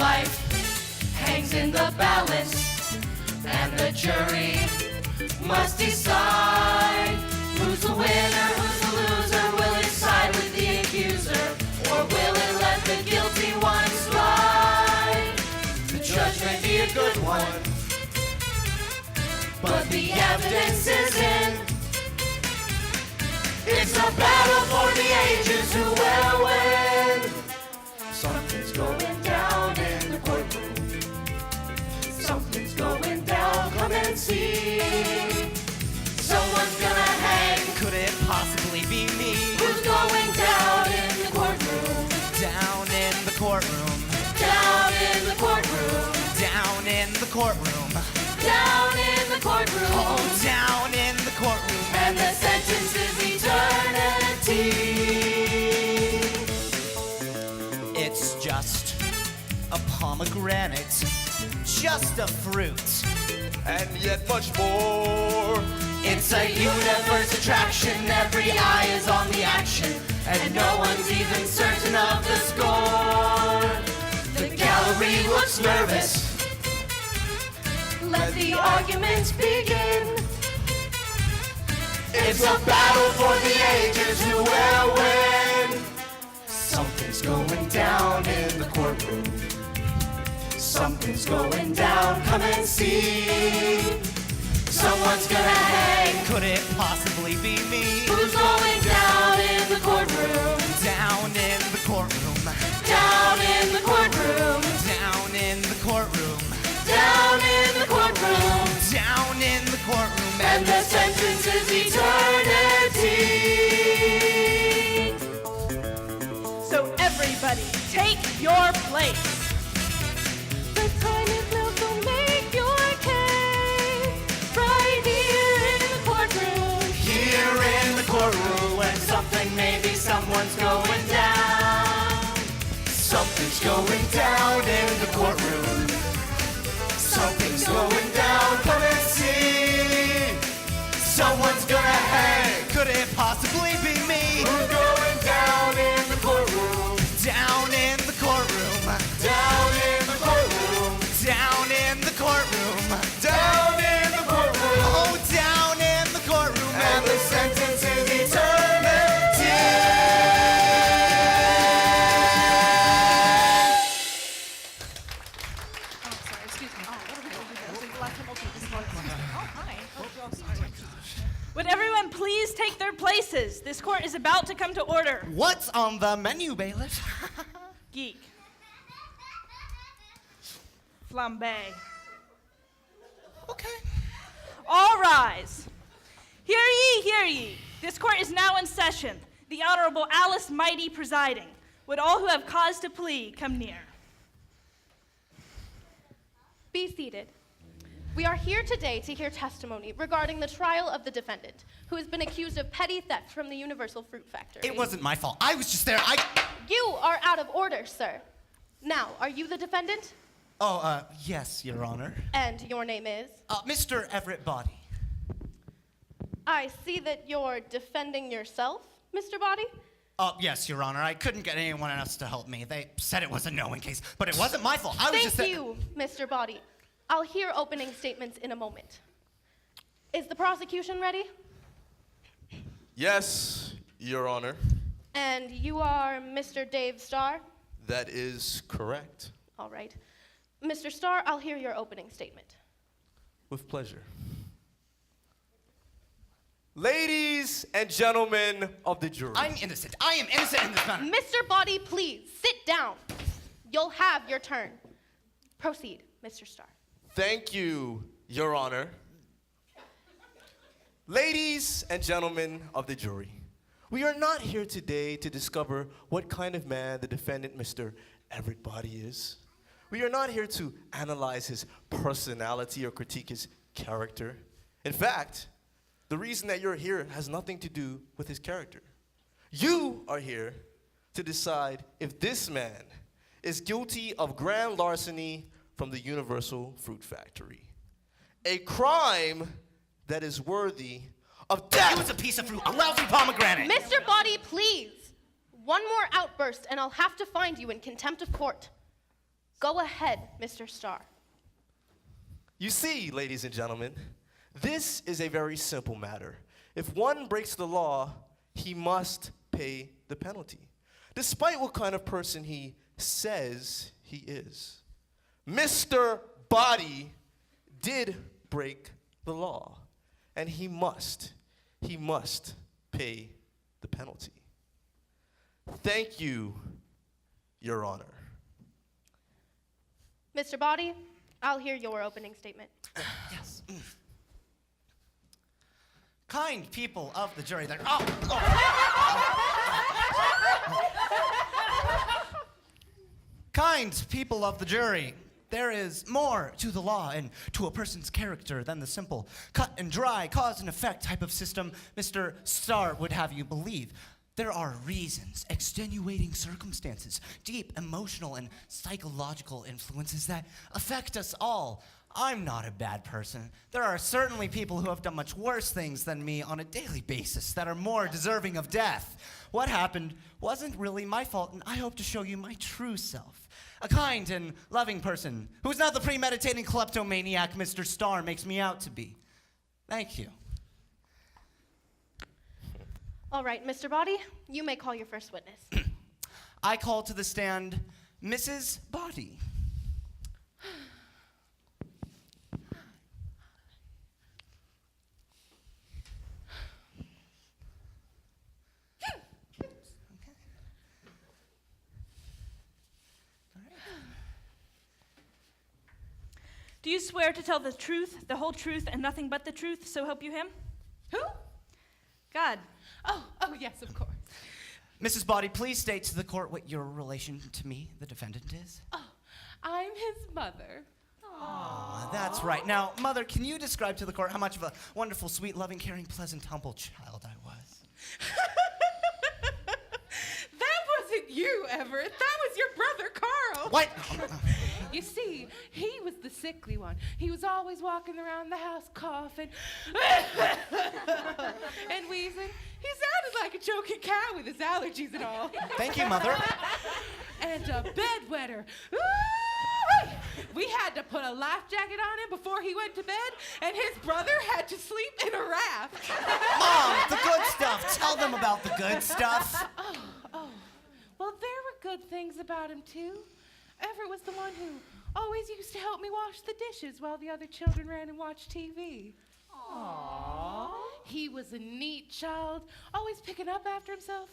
life hangs in the balance, and the jury must decide who's the winner, who's the loser. Will it side with the accuser, or will it let the guilty one slide? The judge may be a good one, but the evidence is in. It's a battle for the ages, who will win? Something's going down in the courtroom. Something's going down, come and see. Someone's gonna hang. Could it possibly be me? Who's going down in the courtroom? Down in the courtroom. Down in the courtroom. Down in the courtroom. Down in the courtroom. Oh, down in the courtroom. And the sentence is eternity. It's just a pomegranate, just a fruit, and yet much more. It's a universe attraction, every eye is on the action, and no one's even certain of the score. The gallery looks nervous. Let the arguments begin. It's a battle for the ages, who will win? Something's going down in the courtroom. Something's going down, come and see. Someone's gonna hang. Could it possibly be me? Who's going down in the courtroom? Down in the courtroom. Down in the courtroom. Down in the courtroom. Down in the courtroom. Down in the courtroom. And the sentence is eternity. So everybody, take your place. The time is now, so make your case. Right here in the courtroom. Here in the courtroom, when something, maybe someone's going down. Something's going down in the courtroom. Something's going down, come and see. Someone's gonna hang. Could it possibly be me? Who's going down in the courtroom? Down in the courtroom. Down in the courtroom. Down in the courtroom. Down in the courtroom. Oh, down in the courtroom. And the sentence is eternity. Oh, sorry, excuse me. Oh, what are we doing? Last time, okay, this is what it's- Oh, hi. Would everyone please take their places? This court is about to come to order. What's on the menu, bailiff? Geek. Flambe. Okay. All rise. Hear ye, hear ye. This court is now in session. The Honorable Alice Mighty presiding. Would all who have cause to plead come near? Be seated. We are here today to hear testimony regarding the trial of the defendant, who has been accused of petty theft from the Universal Fruit Factory. It wasn't my fault. I was just there. You are out of order, sir. Now, are you the defendant? Oh, yes, Your Honor. And your name is? Mr. Everett Body. I see that you're defending yourself, Mr. Body. Yes, Your Honor. I couldn't get anyone else to help me. They said it was a knowing case, but it wasn't my fault. I was just Thank you, Mr. Body. I'll hear opening statements in a moment. Is the prosecution ready? Yes, Your Honor. And you are Mr. Dave Starr? That is correct. All right. Mr. Starr, I'll hear your opening statement. With pleasure. Ladies and gentlemen of the jury. I'm innocent. I am innocent in this matter. Mr. Body, please, sit down. You'll have your turn. Proceed, Mr. Starr. Thank you, Your Honor. Ladies and gentlemen of the jury, we are not here today to discover what kind of man the defendant, Mr. Everett Body, is. We are not here to analyze his personality or critique his character. In fact, the reason that you're here has nothing to do with his character. You are here to decide if this man is guilty of grand larceny from the Universal Fruit Factory, a crime that is worthy of death. It was a piece of fruit, a lousy pomegranate. Mr. Body, please. One more outburst and I'll have to find you in contempt of court. Go ahead, Mr. Starr. You see, ladies and gentlemen, this is a very simple matter. If one breaks the law, he must pay the penalty, despite what kind of person he says he is. Mr. Body did break the law, and he must pay the penalty. Thank you, Your Honor. Mr. Body, I'll hear your opening statement. Yes. Kind people of the jury, Kind people of the jury, there is more to the law and to a person's character than the simple cut and dry cause and effect type of system Mr. Starr would have you believe. There are reasons, extenuating circumstances, deep emotional and psychological influences that affect us all. I'm not a bad person. There are certainly people who have done much worse things than me on a daily basis that are more deserving of death. What happened wasn't really my fault, and I hope to show you my true self. A kind and loving person who's not the premeditating kleptomaniac Mr. Starr makes me out to be. Thank you. All right, Mr. Body, you may call your first witness. I call to the stand Mrs. Body. Do you swear to tell the truth, the whole truth, and nothing but the truth, so help you him? Who? God. Oh, yes, of course. Mrs. Body, please state to the court what your relation to me, the defendant, is. Oh, I'm his mother. That's right. Now, Mother, can you describe to the court how much of a wonderful, sweet, loving, caring, pleasant, humble child I was? That wasn't you, Everett. That was your brother, Carl. What? You see, he was the sickly one. He was always walking around the house coughing and wheezing. He sounded like a choking cow with his allergies and all. Thank you, Mother. And a bedwetter. Ooh, we had to put a life jacket on him before he went to bed, and his brother had to sleep in a raft. Mom, the good stuff. Tell them about the good stuff. Well, there were good things about him, too. Everett was the one who always used to help me wash the dishes while the other children ran and watched TV. Aww. He was a neat child, always picking up after himself.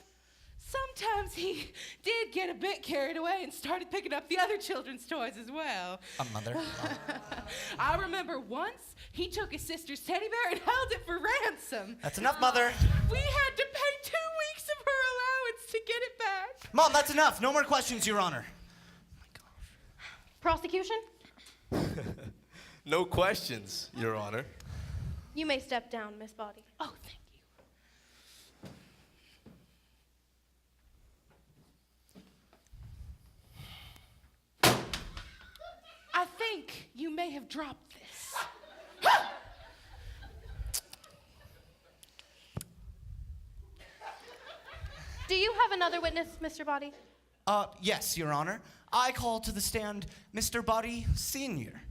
Sometimes he did get a bit carried away and started picking up the other children's toys as well. Mother. I remember once he took his sister's teddy bear and held it for ransom. That's enough, Mother. We had to pay 2 weeks of her allowance to get it back. Mom, that's enough. No more questions, Your Honor. Prosecution, No questions, Your Honor. you may step down, Miss Body. Oh, thank you. I think you may have dropped this. Do you have another witness, Mr. Body? Yes, Your Honor. I call to the stand Mr. Body Sr.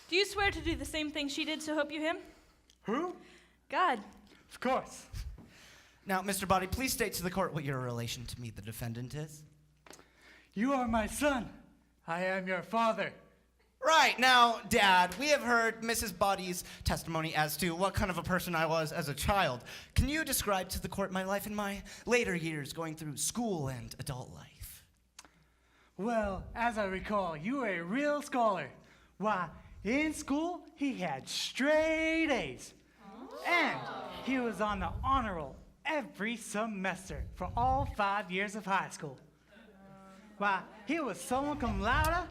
Do you swear to do the same thing she did, so help you him? Who? God. Of course. Now, Mr. Body, please state to the court what your relation to me, the defendant, is. You are my son. I am your father. Right. Now, Dad, we have heard Mrs. Body's testimony as to what kind of a person I was as a child. Can you describe to the court my life in my later years going through school and adult life? Well, as I recall, you were a real scholar. Why, in school, he had straight A's. And he was on the honor roll every semester for all 5 years of high school. Why, he was summa cum laude,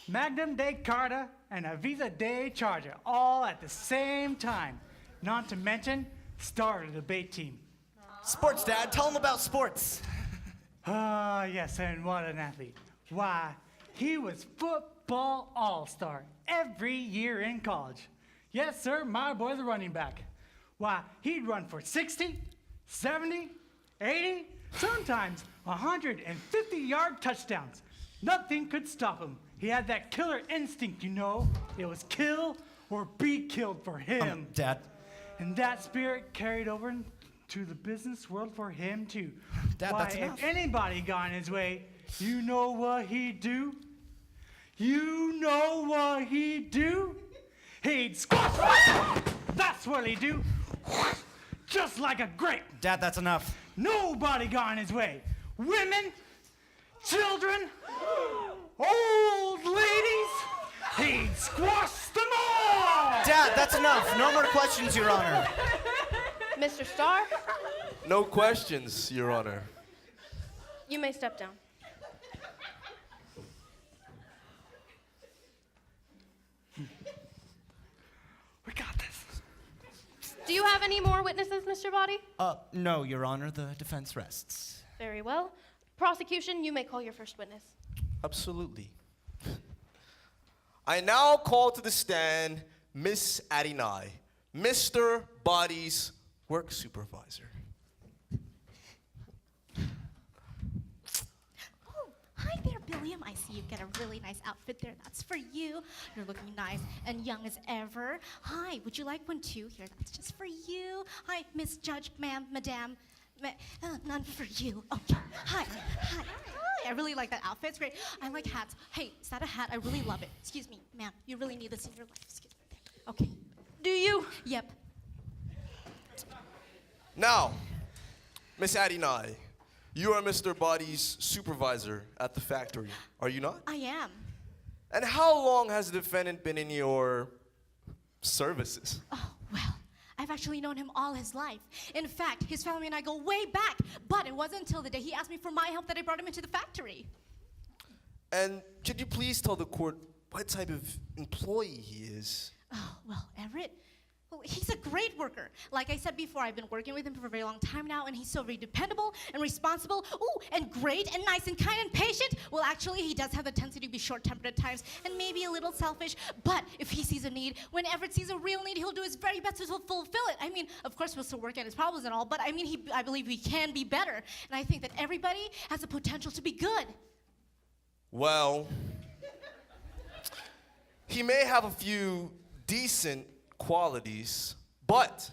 Magnum Day Carta, and a Visa Day Charger, all at the same time. Not to mention, started a debate team. Sports, Dad. Tell him about sports. Ah, yes, and what an athlete. Why, he was football all-star every year in college. Yes, sir, my boy's a running back. Why, he'd run for 60, 70, 80, sometimes 150-yard touchdowns. Nothing could stop him. He had that killer instinct, you know. It was kill or be killed for him. Dad. And that spirit carried over to the business world for him, too. Dad, Why, that's enough. if anybody got in his way, you know what he'd do? You know what he'd do? He'd squash right. That's what he'd do. Just like a grape. Dad, that's enough. Nobody got in his way. Women, children, old ladies, he'd squash them all. Dad, that's enough. No more questions, Your Honor. Mr. Starr, No questions, Your Honor. you may step down. We got this. Do you have any more witnesses, Mr. Body? No, Your Honor. The defense rests. Very well. Prosecution, you may call your first witness. Absolutely. I now call to the stand Miss Adinai, Mr. Body's work supervisor. Oh, hi there, Billiam. I see you get a really nice outfit there. That's for you. You're looking nice and young as ever. Hi, would you like one too? Here, that's just for you. Hi, Miss Judge, ma'am, madame. None for you. Okay. Hi. Hi. Hi. I really like that outfit. It's great. I like hats. Hey, is that a hat? I really love it. Excuse me, ma'am. You really need this in your life. Excuse me. Okay. Do you? Yep. Now, Miss Adinai, you are Mr. Body's supervisor at the factory, are you not? I am. And how long has the defendant been in your services? Oh, well, I've actually known him all his life. In fact, his family and I go way back. But it wasn't until the day he asked me for my help that I brought him into the factory. And could you please tell the court what type of employee he is? Oh, well, Everett, well, he's a great worker. Like I said before, I've been working with him for a very long time now, and he's so very dependable and responsible. Ooh, and great and nice and kind and patient. Well, actually, he does have the tendency to be short-tempered at times and maybe a little selfish. But if he sees a need, when Everett sees a real need, he'll do his very best to fulfill it. I mean, of course, we'll still work at his problems and all, but I mean, I believe we can be better. And I think that everybody has the potential to be good. Well, he may have a few decent qualities, but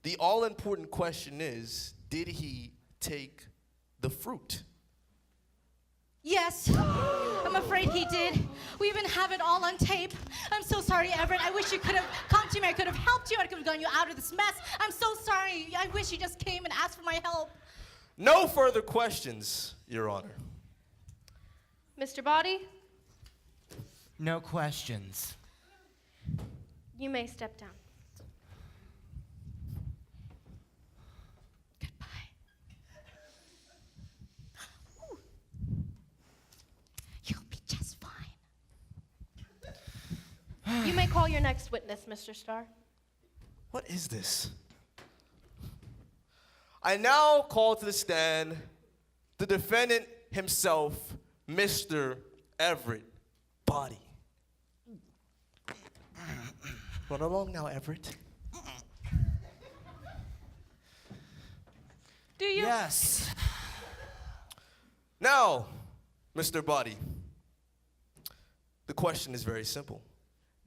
the all-important question is, did he take the fruit? Yes, I'm afraid he did. We even have it all on tape. I'm so sorry, Everett. I wish you could have come to me. I could have helped you. I could have gotten you out of this mess. I'm so sorry. I wish you just came and asked for my help. No further questions, Your Honor. Mr. Body, No questions. you may step down. Goodbye. Ooh. You'll be just fine. You may call your next witness, Mr. Starr. What is this? I now call to the stand the defendant himself, Mr. Everett Body. Run along now, Everett. Do you? Yes. Now, Mr. Body, the question is very simple.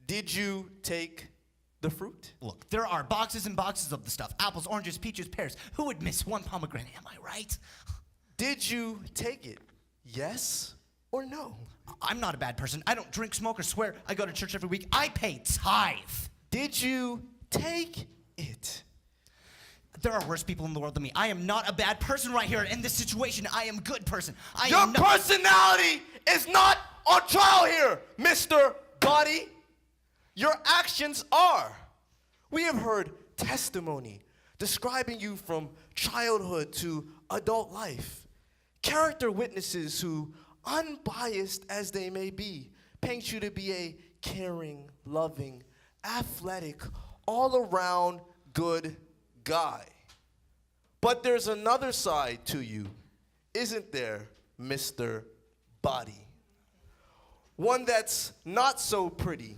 Did you take the fruit? Look, there are boxes and boxes of the stuff. Apples, oranges, peaches, pears. Who would miss one pomegranate? Am I right? Did you take it? Yes or no? I'm not a bad person. I don't drink, smoke, or swear. I go to church every week. I pay tithe. Did you take it? There are worse people in the world than me. I am not a bad person right here in this situation. I am a good person. Your personality is not on trial here, Mr. Body. Your actions are. We have heard testimony describing you from childhood to adult life. Character witnesses who, unbiased as they may be, paint you to be a caring, loving, athletic, all-around good guy. But there's another side to you, isn't there, Mr. body. One that's not so pretty,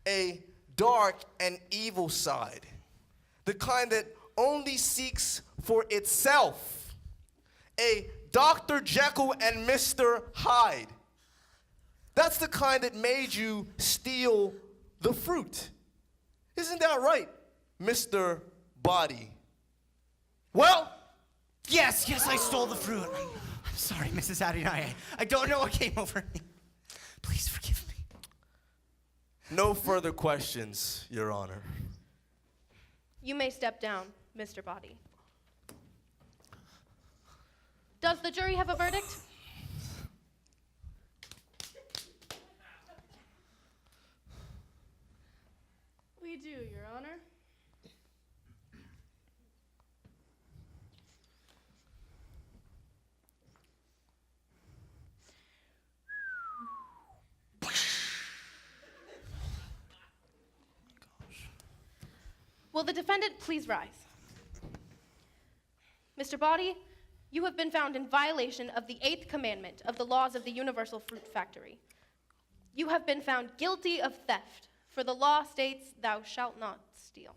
a dark and evil side, the kind that only seeks for itself, a Dr. Jekyll and Mr. Hyde. That's the kind that made you steal the fruit. Isn't that right, Mr. Body? Well, Yes, I stole the fruit. I'm sorry, Mrs. Adonai. I don't know what came over me. Please forgive me. no further questions, Your Honor. You may step down, Mr. Body. Does the jury have a verdict? We do, Your Honor. Will the defendant please rise? Mr. Body, you have been found in violation of the 8th commandment of the laws of the Universal Fruit Factory. You have been found guilty of theft, for the law states, "Thou shalt not steal."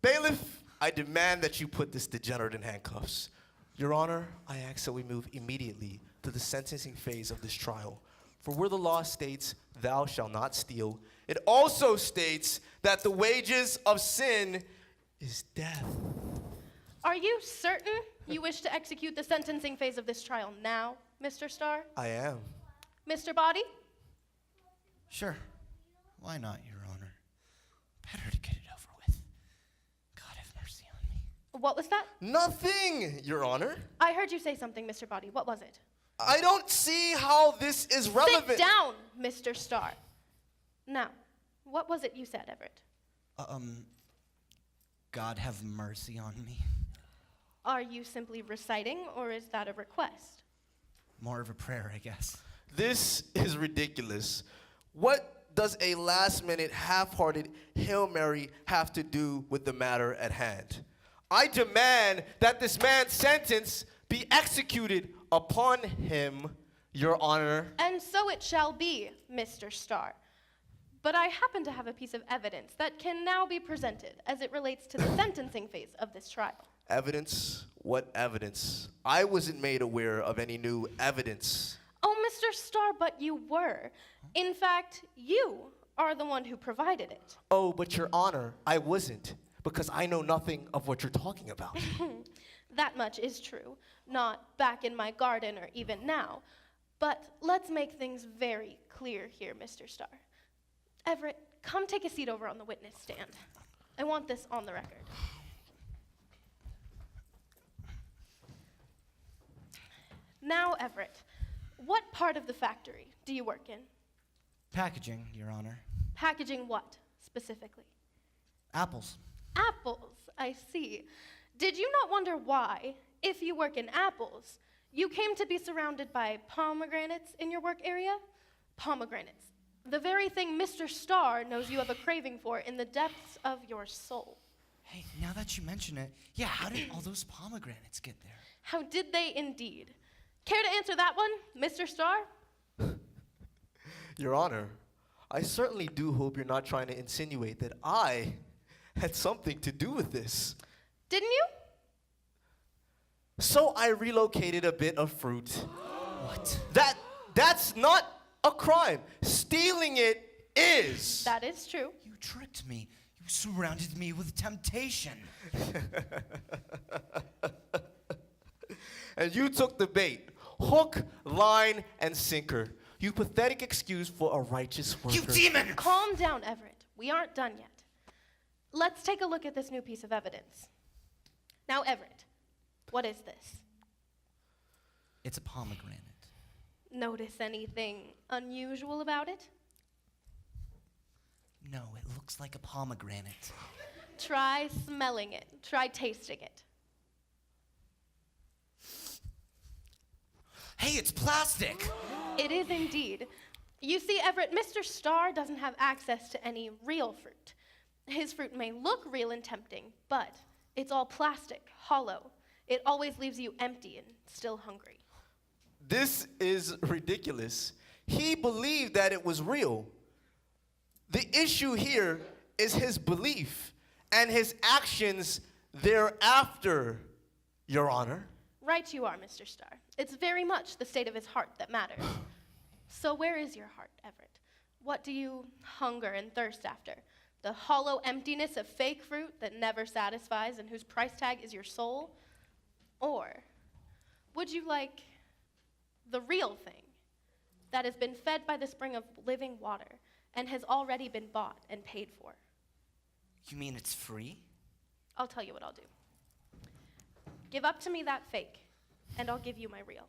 Bailiff, I demand that you put this degenerate in handcuffs. Your Honor, I ask that we move immediately to the sentencing phase of this trial. For where the law states, "Thou shalt not steal," it also states that the wages of sin is death. Are you certain you wish to execute the sentencing phase of this trial now, Mr. Starr? I am. Mr. Body? Sure. Why not, Your Honor? Better to get it over with. God have mercy on me. What was that? Nothing, Your Honor. I heard you say something, Mr. Body. What was it? I don't see how this is relevant. Sit down, Mr. Starr. Now, what was it you said, Everett? God have mercy on me. Are you simply reciting, or is that a request? More of a prayer, I guess. This is ridiculous. What does a last-minute, half-hearted Hail Mary have to do with the matter at hand? I demand that this man's sentence be executed upon him, Your Honor. And so it shall be, Mr. Starr. But I happen to have a piece of evidence that can now be presented as it relates to the sentencing phase of this trial. Evidence? What evidence? I wasn't made aware of any new evidence. Oh, Mr. Starr, but you were. In fact, you are the one who provided it. Oh, but Your Honor, I wasn't, because I know nothing of what you're talking about. That much is true. Not back in my garden or even now. But let's make things very clear here, Mr. Starr. Everett, come take a seat over on the witness stand. I want this on the record. Now, Everett, what part of the factory do you work in? Packaging, Your Honor. Packaging what, specifically? Apples. Apples, I see. Did you not wonder why, if you work in apples, you came to be surrounded by pomegranates in your work area? Pomegranates, the very thing Mr. Starr knows you have a craving for in the depths of your soul. Hey, now that you mention it, yeah, how did all those pomegranates get there? How did they indeed? Care to answer that one, Mr. Starr? Your Honor, I certainly do hope you're not trying to insinuate that I had something to do with this. Didn't you? So I relocated a bit of fruit. What? That's not a crime. Stealing it is. That is true. You tricked me. You surrounded me with temptation. And you took the bait. Hook, line, and sinker. You pathetic excuse for a righteous worker. You demon! Calm down, Everett. We aren't done yet. Let's take a look at this new piece of evidence. Now, Everett, what is this? It's a pomegranate. Notice anything unusual about it? No, it looks like a pomegranate. Try smelling it. Try tasting it. Hey, it's plastic! It is indeed. You see, Everett, Mr. Starr doesn't have access to any real fruit. His fruit may look real and tempting, but it's all plastic, hollow. It always leaves you empty and still hungry. This is ridiculous. He believed that it was real. The issue here is his belief and his actions thereafter, Your Honor. Right you are, Mr. Starr. It's very much the state of his heart that matters. So where is your heart, Everett? What do you hunger and thirst after? The hollow emptiness of fake fruit that never satisfies and whose price tag is your soul? Or would you like the real thing that has been fed by the spring of living water and has already been bought and paid for? You mean it's free? I'll tell you what I'll do. Give up to me that fake, and I'll give you my real.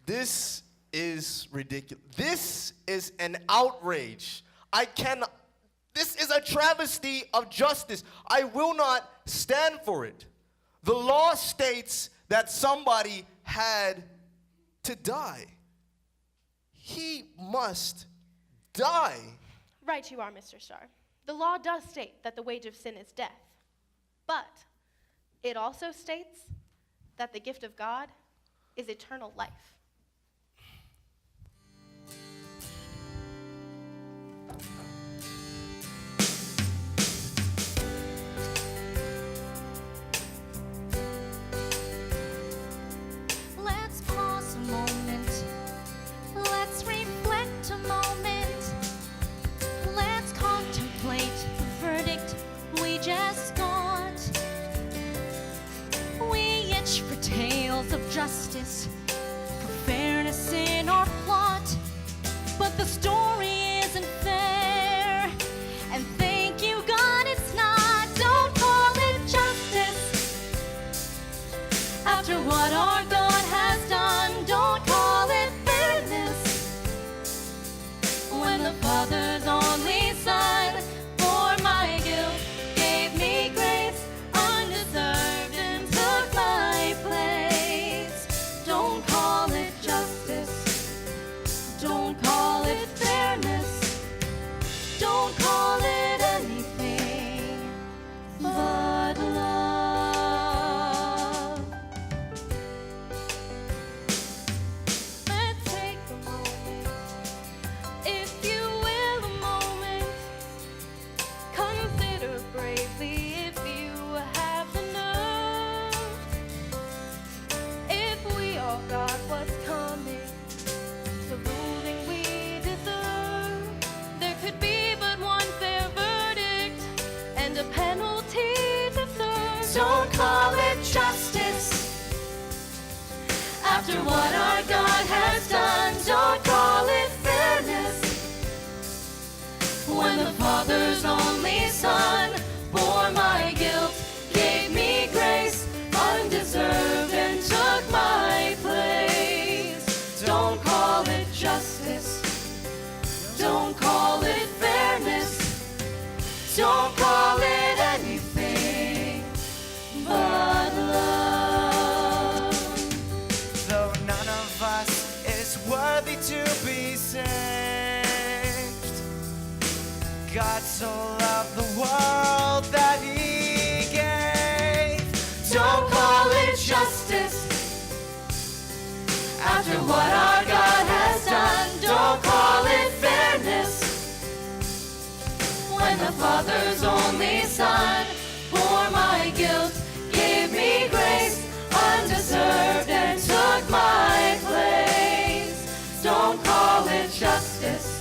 This is ridiculous. This is an outrage. This is a travesty of justice. I will not stand for it. The law states that somebody had to die. He must die. Right you are, Mr. Starr. The law does state that the wage of sin is death. But it also states that the gift of God is eternal life. Let's pause a moment. Let's reflect a moment. Let's contemplate the verdict we just got. We itch for tales of justice, for fairness in our plot. But the story isn't fair. And thank you, God, it's not. Don't call it justice. After what our God has done, don't call it fairness. When the Father's only Son bore my guilt, gave me grace undeserved, and took my place. Don't call it justice. Don't call it fairness. Don't call it anything but love. Let's take a moment, if you will, a moment. Consider bravely if you have the nerve. If we all got what's coming, the ruling we deserve, there could be but one fair verdict and a penalty to serve. Don't call it justice. After what our God has done, don't call it fairness. When the Father's only Son bore my guilt, gave me grace undeserved, and took my place. Don't call it justice. Don't call it fairness. Don't call it anything but love. Though none of us is worthy to be saved, God so loved the world that he gave. Don't call it justice. After what our God has done, don't call it fairness. When the Father's only Son bore my guilt, gave me grace undeserved, and took my place. Don't call it justice.